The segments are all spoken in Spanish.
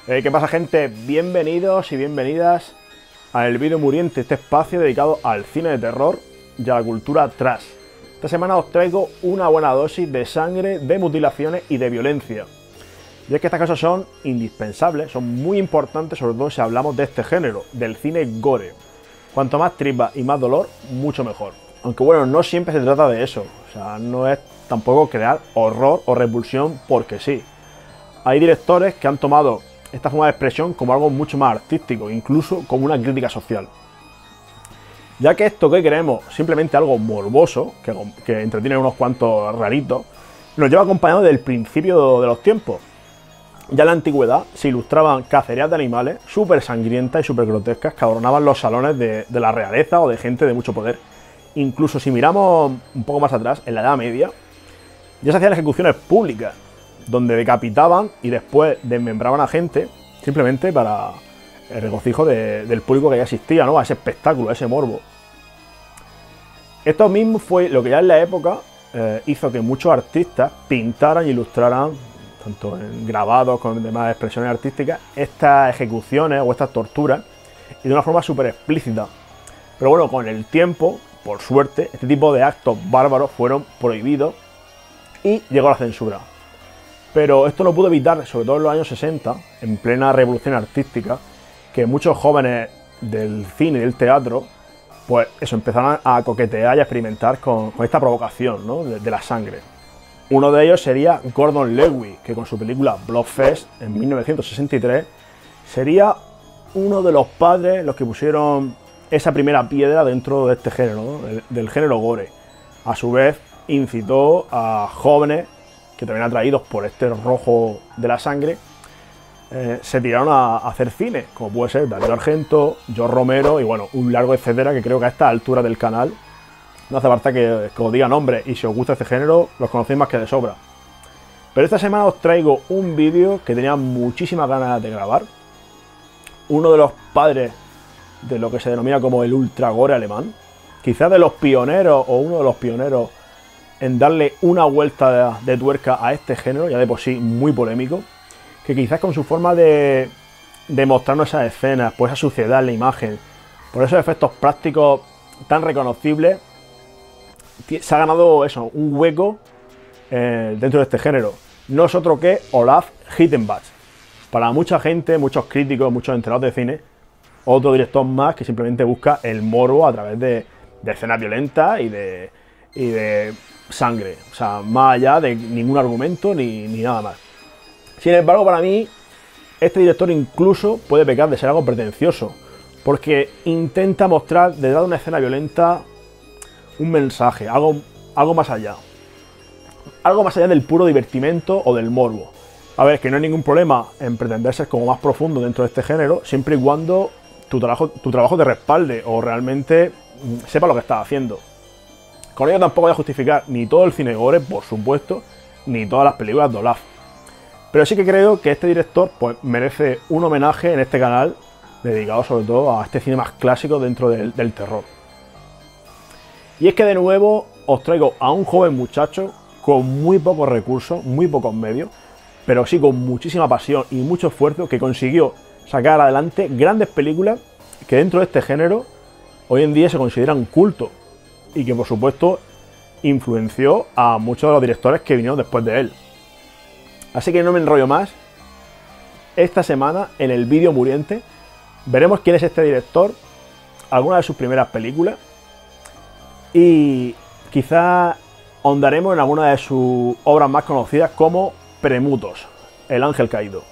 ¿Qué pasa, gente? Bienvenidos y bienvenidas al Vídeo Muriente, este espacio dedicado al cine de terror y a la cultura trash. Esta semana os traigo una buena dosis de sangre, de mutilaciones y de violencia. Y es que estas cosas son indispensables, son muy importantes, sobre todo si hablamos de este género, del cine gore. Cuanto más tripa y más dolor, mucho mejor. Aunque bueno, no siempre se trata de eso. O sea, no es tampoco crear horror o repulsión porque sí. Hay directores que han tomado esta forma de expresión como algo mucho más artístico, incluso como una crítica social. Ya que esto que queremos, simplemente algo morboso, que entretiene a unos cuantos raritos, nos lleva acompañado del principio de los tiempos. Ya en la antigüedad se ilustraban cacerías de animales súper sangrientas y súper grotescas que adornaban los salones de la realeza o de gente de mucho poder. Incluso si miramos un poco más atrás, en la Edad Media, ya se hacían ejecuciones públicas, donde decapitaban y después desmembraban a gente, simplemente para el regocijo del público que ya existía, ¿no? A ese espectáculo, a ese morbo. Esto mismo fue lo que ya en la época hizo que muchos artistas pintaran y ilustraran, tanto en grabados como en demás expresiones artísticas, estas ejecuciones o estas torturas, y de una forma súper explícita. Pero bueno, con el tiempo, por suerte, este tipo de actos bárbaros fueron prohibidos y llegó la censura. Pero esto no pudo evitar, sobre todo en los años 60, en plena revolución artística, que muchos jóvenes del cine y del teatro, pues eso, empezaron a coquetear y a experimentar con esta provocación, ¿no? de la sangre. Uno de ellos sería Gordon Lewis, que con su película Bloodfest en 1963 sería uno de los padres los que pusieron esa primera piedra dentro de este género, ¿no? del género gore. A su vez, incitó a jóvenes que también atraídos por este rojo de la sangre, se tiraron a hacer cine, como puede ser Darío Argento, George Romero y bueno, un largo etcétera que creo que a esta altura del canal no hace falta que os diga nombres, y si os gusta este género los conocéis más que de sobra. Pero esta semana os traigo un vídeo que tenía muchísimas ganas de grabar. Uno de los padres de lo que se denomina como el ultra gore alemán, quizás de los pioneros o uno de los pioneros en darle una vuelta de tuerca a este género, ya de por sí muy polémico, que quizás con su forma de mostrarnos esas escenas, por esa suciedad en la imagen, por esos efectos prácticos tan reconocibles, se ha ganado eso, un hueco dentro de este género. No es otro que Olaf Hittenbach. Para mucha gente, muchos críticos, muchos enterados de cine, otro director más que simplemente busca el morbo a través de escenas violentas y de sangre, o sea, más allá de ningún argumento ni nada más. Sin embargo, para mí, este director incluso puede pecar de ser algo pretencioso, porque intenta mostrar detrás de una escena violenta un mensaje, algo más allá. Algo más allá del puro divertimento o del morbo. A ver, que no hay ningún problema en pretender ser como más profundo dentro de este género, siempre y cuando tu trabajo te respalde o realmente sepa lo que estás haciendo. Con ello tampoco voy a justificar ni todo el cine gore, por supuesto, ni todas las películas de Olaf. Pero sí que creo que este director pues, merece un homenaje en este canal, dedicado sobre todo a este cine más clásico dentro del terror. Y es que de nuevo os traigo a un joven muchacho con muy pocos recursos, muy pocos medios, pero sí con muchísima pasión y mucho esfuerzo, que consiguió sacar adelante grandes películas que dentro de este género hoy en día se consideran culto, y que por supuesto influenció a muchos de los directores que vinieron después de él. Así que no me enrollo más. Esta semana en el Vídeo Muriente veremos quién es este director, algunas de sus primeras películas, y quizá ahondaremos en alguna de sus obras más conocidas como Premutos, El Ángel Caído.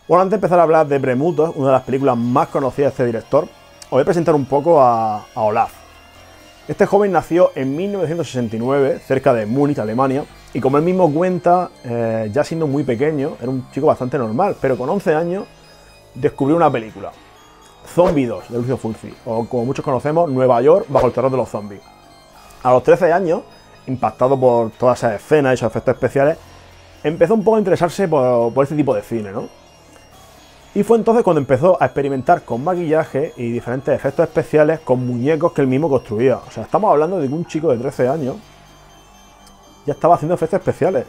Bueno, antes de empezar a hablar de Premutos, una de las películas más conocidas de este director, os voy a presentar un poco a Olaf. Este joven nació en 1969, cerca de Múnich, Alemania, y como él mismo cuenta, ya siendo muy pequeño, era un chico bastante normal, pero con 11 años descubrió una película. Zombie 2 de Lucio Fulci, o como muchos conocemos, Nueva York bajo el terror de los zombies. A los 13 años, impactado por todas esas escenas y esos efectos especiales, empezó un poco a interesarse por este tipo de cine, ¿no? Y fue entonces cuando empezó a experimentar con maquillaje y diferentes efectos especiales con muñecos que él mismo construía. O sea, estamos hablando de que un chico de 13 años ya estaba haciendo efectos especiales.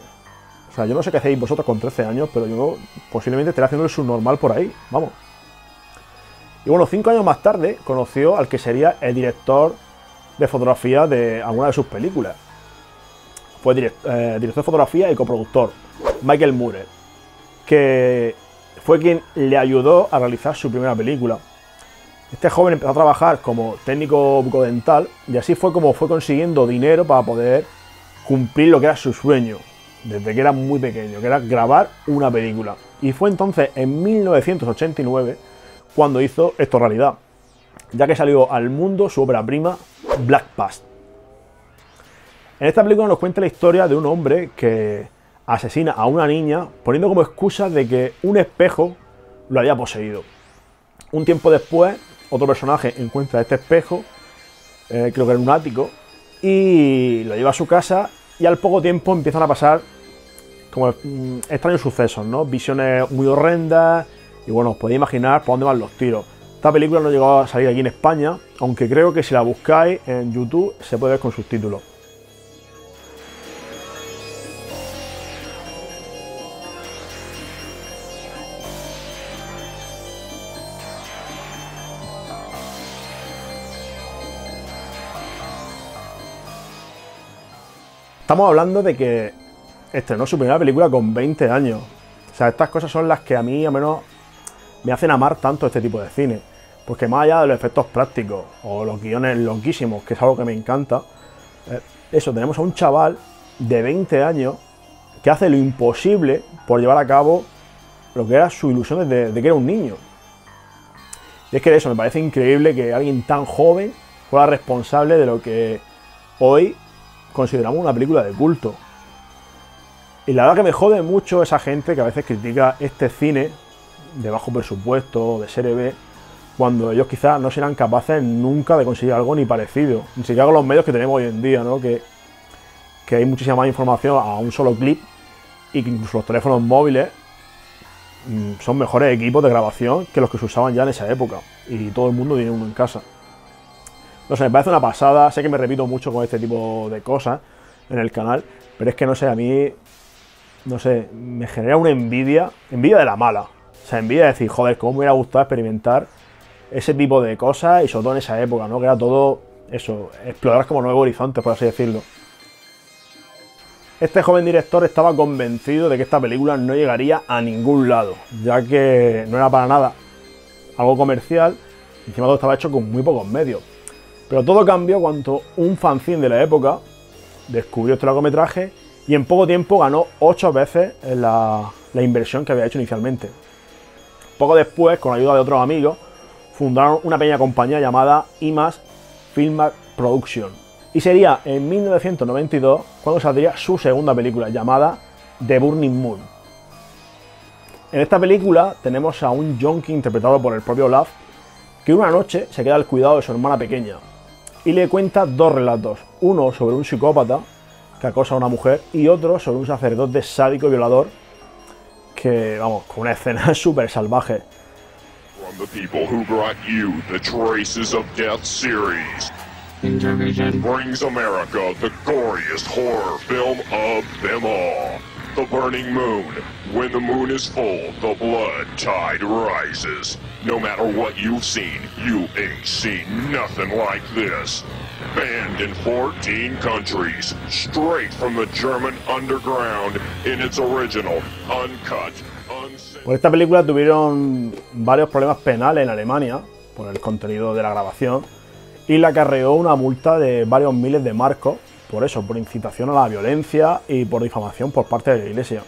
O sea, yo no sé qué hacéis vosotros con 13 años, pero yo posiblemente estaré haciendo el subnormal por ahí, vamos. Y bueno, 5 años más tarde conoció al que sería el director de fotografía de alguna de sus películas. Fue director de fotografía y coproductor, Michael Moore, que fue quien le ayudó a realizar su primera película. Este joven empezó a trabajar como técnico bucodental y así fue como fue consiguiendo dinero para poder cumplir lo que era su sueño, desde que era muy pequeño, que era grabar una película. Y fue entonces en 1989 cuando hizo esto realidad, ya que salió al mundo su obra prima, Black Past. En esta película nos cuenta la historia de un hombre que asesina a una niña poniendo como excusa de que un espejo lo había poseído. Un tiempo después, otro personaje encuentra este espejo, creo que era un ático, y lo lleva a su casa y al poco tiempo empiezan a pasar como extraños sucesos, ¿no? Visiones muy horrendas y bueno, os podéis imaginar por dónde van los tiros. Esta película no llegó a salir aquí en España, aunque creo que si la buscáis en YouTube se puede ver con subtítulos. Estamos hablando de que estrenó su primera película con 20 años. O sea, estas cosas son las que a mí, al menos, me hacen amar tanto este tipo de cine. Porque más allá de los efectos prácticos o los guiones loquísimos, que es algo que me encanta, eso, tenemos a un chaval de 20 años que hace lo imposible por llevar a cabo lo que era su ilusión de que era un niño. Y es que eso, me parece increíble que alguien tan joven fuera responsable de lo que hoy consideramos una película de culto. Y la verdad que me jode mucho esa gente que a veces critica este cine de bajo presupuesto, de serie B, cuando ellos quizás no serán capaces nunca de conseguir algo ni parecido, ni siquiera con los medios que tenemos hoy en día, ¿no? Que hay muchísima más información a un solo clip y que incluso los teléfonos móviles son mejores equipos de grabación que los que se usaban ya en esa época, y todo el mundo tiene uno en casa. No sé, me parece una pasada. Sé que me repito mucho con este tipo de cosas en el canal, pero es que no sé, a mí, no sé, me genera una envidia de la mala. O sea, envidia de decir, joder, cómo me hubiera gustado experimentar ese tipo de cosas y sobre todo en esa época, ¿no? Que era todo eso, explorar como nuevos horizontes, por así decirlo. Este joven director estaba convencido de que esta película no llegaría a ningún lado, ya que no era para nada algo comercial, encima todo estaba hecho con muy pocos medios. Pero todo cambió cuando un fanzine de la época descubrió este largometraje y en poco tiempo ganó 8 veces la inversión que había hecho inicialmente. Poco después, con la ayuda de otros amigos, fundaron una pequeña compañía llamada Image Film Production. Y sería en 1992 cuando saldría su segunda película, llamada The Burning Moon. En esta película tenemos a un yonki interpretado por el propio Olaf, que una noche se queda al cuidado de su hermana pequeña y le cuenta dos relatos, uno sobre un psicópata que acosa a una mujer y otro sobre un sacerdote sádico y violador que, vamos, con una escena súper salvaje. From the people who brought you the Traces of Death series, Intervision brings America the goriest horror film of them all. The Burning Moon. When the moon is full, the blood tide rises. No matter what you've seen, you ain't seen nothing like this. Banned in 14 countries, straight from the German underground in its original, uncut, uncensored. Por esta película tuvieron varios problemas penales en Alemania por el contenido de la grabación y le acarreó una multa de varios miles de marcos. Por eso, por incitación a la violencia y por difamación por parte de la Iglesia.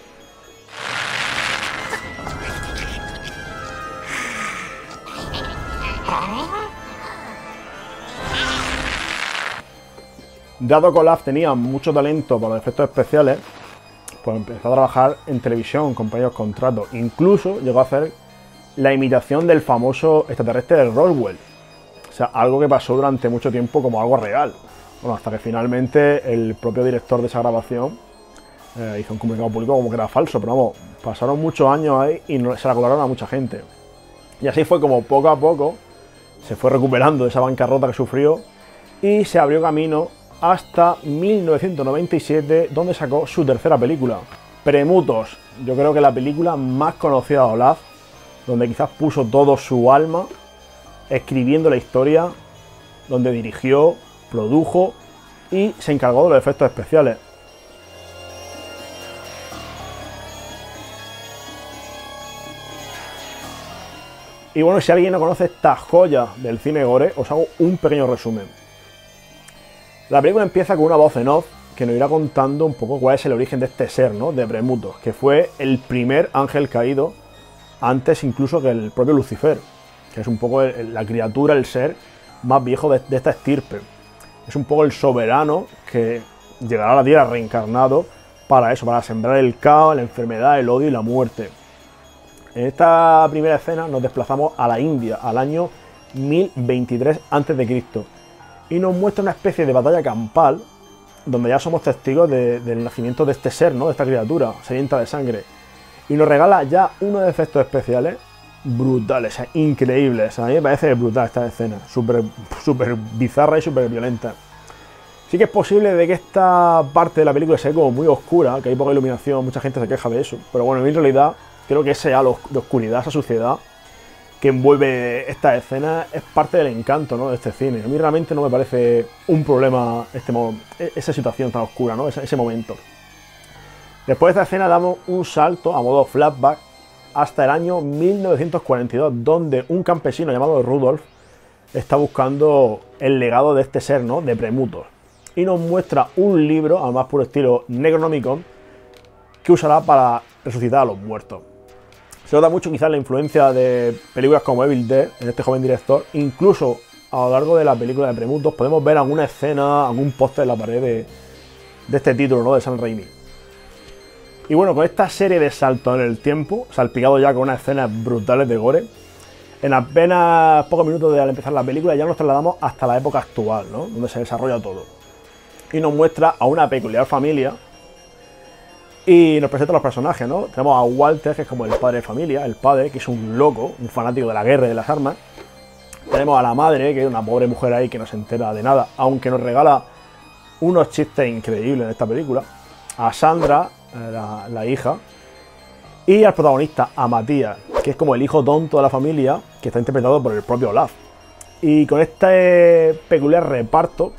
Dado que Olaf tenía mucho talento para los efectos especiales, pues empezó a trabajar en televisión con varios contratos. Incluso llegó a hacer la imitación del famoso extraterrestre del Roswell. O sea, algo que pasó durante mucho tiempo como algo real. Bueno, hasta que finalmente el propio director de esa grabación hizo un comunicado público como que era falso. Pero vamos, pasaron muchos años ahí y se la colaron a mucha gente. Y así fue como poco a poco se fue recuperando de esa bancarrota que sufrió y se abrió camino hasta 1997, donde sacó su tercera película, Premutos. Yo creo que la película más conocida de Olaf, donde quizás puso todo su alma escribiendo la historia, donde dirigió, produjo y se encargó de los efectos especiales. Y bueno, si alguien no conoce esta joya del cine gore, os hago un pequeño resumen. La película empieza con una voz en off que nos irá contando un poco cuál es el origen de este ser, ¿no? De Premutos, que fue el primer ángel caído, antes incluso que el propio Lucifer, que es un poco la criatura, el ser más viejo de esta estirpe. Es un poco el soberano que llegará a la tierra reencarnado para eso, para sembrar el caos, la enfermedad, el odio y la muerte. En esta primera escena nos desplazamos a la India, al año 1023 a.C. y nos muestra una especie de batalla campal donde ya somos testigos del nacimiento de este ser, ¿no? De esta criatura sedienta de sangre, y nos regala ya unos efectos especiales brutales, increíbles. A mí me parece brutal esta escena, súper bizarra y súper violenta. Sí que es posible de que esta parte de la película sea como muy oscura, que hay poca iluminación, mucha gente se queja de eso, pero bueno, en realidad creo que ese halo de oscuridad, esa suciedad que envuelve esta escena es parte del encanto, ¿no? De este cine. A mí realmente no me parece un problema esa situación tan oscura, ¿no? Ese momento. Después de esta escena damos un salto a modo flashback hasta el año 1942, donde un campesino llamado Rudolf está buscando el legado de este ser, ¿no? De Premutos. Y nos muestra un libro, al más puro estilo Necronomicon, que usará para resucitar a los muertos. Se nota mucho quizás la influencia de películas como Evil Dead en este joven director. Incluso a lo largo de la película de Premutos podemos ver alguna escena, algún póster en la pared de este título, ¿no? De Sam Raimi. Y bueno, con esta serie de saltos en el tiempo, salpicado ya con unas escenas brutales de gore, en apenas pocos minutos de al empezar la película ya nos trasladamos hasta la época actual, ¿no? Donde se desarrolla todo. Y nos muestra a una peculiar familia y nos presenta a los personajes, ¿no? Tenemos a Walter, que es como el padre de familia, el padre, que es un loco, un fanático de la guerra y de las armas. Tenemos a la madre, que es una pobre mujer ahí que no se entera de nada, aunque nos regala unos chistes increíbles en esta película. A Sandra, la hija. Y al protagonista, a Matías, que es como el hijo tonto de la familia, que está interpretado por el propio Olaf. Y con este peculiar reparto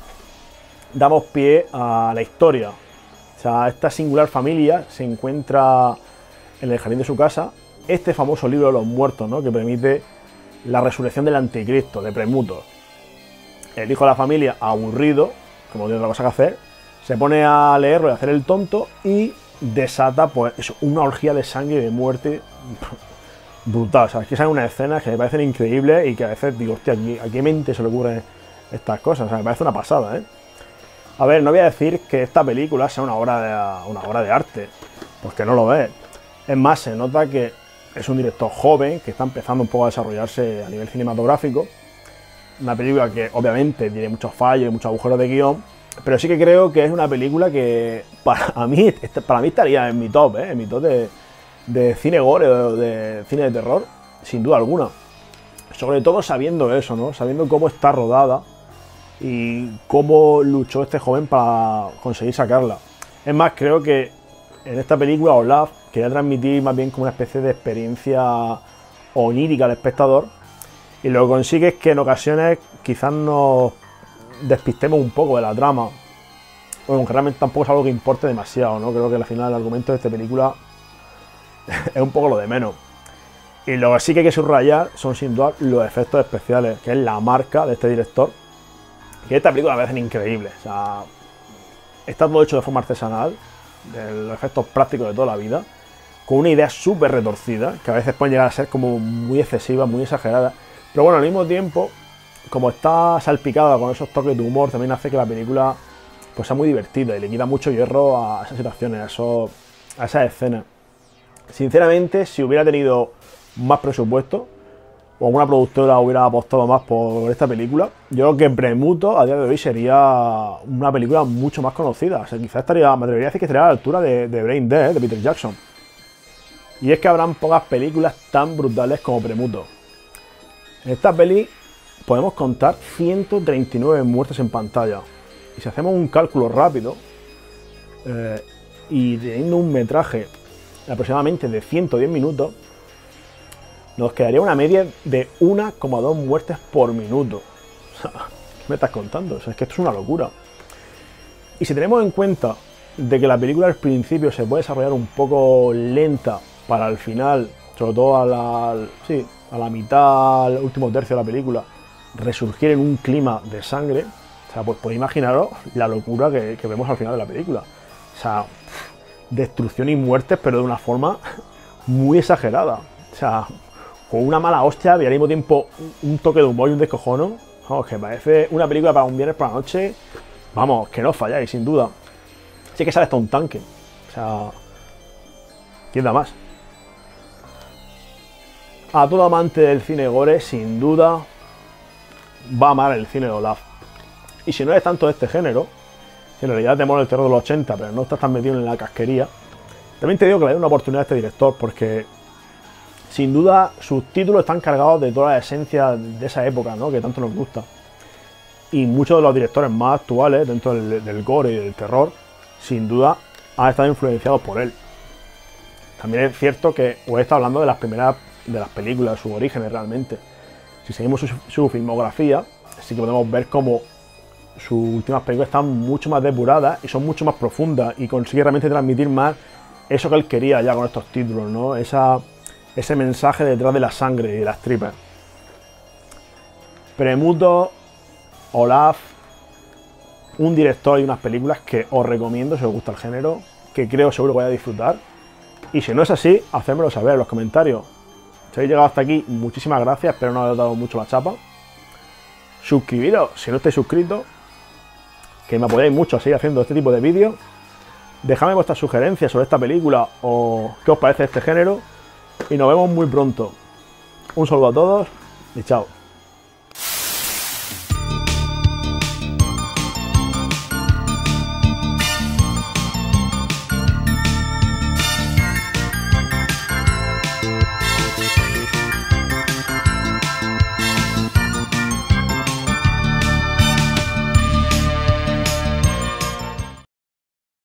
damos pie a la historia. O sea, esta singular familia se encuentra en el jardín de su casa este famoso libro de los muertos, ¿no? Que permite la resurrección del anticristo, de Premutos. El hijo de la familia, aburrido, como tiene otra cosa que hacer, se pone a leerlo y a hacer el tonto y desata pues eso, una orgía de sangre y de muerte brutal. O sea, es que salen unas escenas que me parecen increíbles y que a veces digo, hostia, ¿a qué mente se le ocurren estas cosas? O sea, me parece una pasada, ¿eh? A ver, no voy a decir que esta película sea una obra de arte, porque no lo es. Es más, se nota que es un director joven que está empezando un poco a desarrollarse a nivel cinematográfico. Una película que obviamente tiene muchos fallos y muchos agujeros de guión, pero sí que creo que es una película que para mí estaría en mi top, en mi top de cine gore o de cine de terror, sin duda alguna. Sobre todo sabiendo eso, ¿no? Sabiendo cómo está rodada y cómo luchó este joven para conseguir sacarla. Es más, creo que en esta película Olaf quería transmitir más bien como una especie de experiencia onírica al espectador, y lo que consigue es que en ocasiones quizás nos despistemos un poco de la trama, bueno, que realmente tampoco es algo que importe demasiado, ¿no? Creo que al final el argumento de esta película es un poco lo de menos. Y lo que sí que hay que subrayar son sin duda los efectos especiales, que es la marca de este director, que esta película me parecen increíbles. O sea, está todo hecho de forma artesanal, de los efectos prácticos de toda la vida, con una idea súper retorcida, que a veces pueden llegar a ser como muy excesiva, muy exagerada, pero bueno, al mismo tiempo, como está salpicada con esos toques de humor, también hace que la película pues sea muy divertida y le quita mucho hierro a esas situaciones, a esas escenas. Sinceramente, si hubiera tenido más presupuesto o alguna productora hubiera apostado más por esta película, yo creo que Premuto a día de hoy sería una película mucho más conocida. O sea, quizás estaría, me atrevería a decir que estaría a la altura de Brain Dead, de Peter Jackson. Y es que habrán pocas películas tan brutales como Premuto. En esta peli podemos contar 139 muertes en pantalla. Y si hacemos un cálculo rápido, y teniendo un metraje aproximadamente de 110 minutos, nos quedaría una media de 1,2 muertes por minuto. O sea, ¿qué me estás contando? O sea, es que esto es una locura. Y si tenemos en cuenta de que la película al principio se puede desarrollar un poco lenta para el final, sobre todo a la mitad, al último tercio de la película, resurgir en un clima de sangre, o sea, pues podéis imaginaros la locura que vemos al final de la película. O sea, destrucción y muertes, pero de una forma muy exagerada. O sea, con una mala hostia y al mismo tiempo un toque de humor y un descojono. Vamos, que parece una película para un viernes por la noche. Vamos, que no falláis, sin duda. Sí que sale hasta un tanque. O sea, ¿quién da más? A todo amante del cine gore, sin duda, va a amar el cine de Olaf. Y si no eres tanto de este género, si en realidad te mola el terror de los 80, pero no estás tan metido en la casquería, también te digo que le dé una oportunidad a este director, porque sin duda sus títulos están cargados de toda la esencia de esa época, ¿no?, que tanto nos gusta. Y muchos de los directores más actuales, dentro del gore y del terror, sin duda han estado influenciados por él. También es cierto que os he estado hablando de las primeras de las películas, sus orígenes realmente. Si seguimos su filmografía, sí que podemos ver cómo sus últimas películas están mucho más depuradas y son mucho más profundas y consigue realmente transmitir más eso que él quería ya con estos títulos, ¿no? Ese mensaje detrás de la sangre y de las tripas. Premuto, Olaf, un director y unas películas que os recomiendo si os gusta el género, que creo seguro que vais a disfrutar. Y si no es así, hacérmelo saber en los comentarios. Si habéis llegado hasta aquí, muchísimas gracias, espero no haber dado mucho la chapa. Suscribiros si no estáis suscritos, que me apoyáis mucho a seguir haciendo este tipo de vídeos. Dejadme vuestras sugerencias sobre esta película o qué os parece este género. Y nos vemos muy pronto. Un saludo a todos y chao.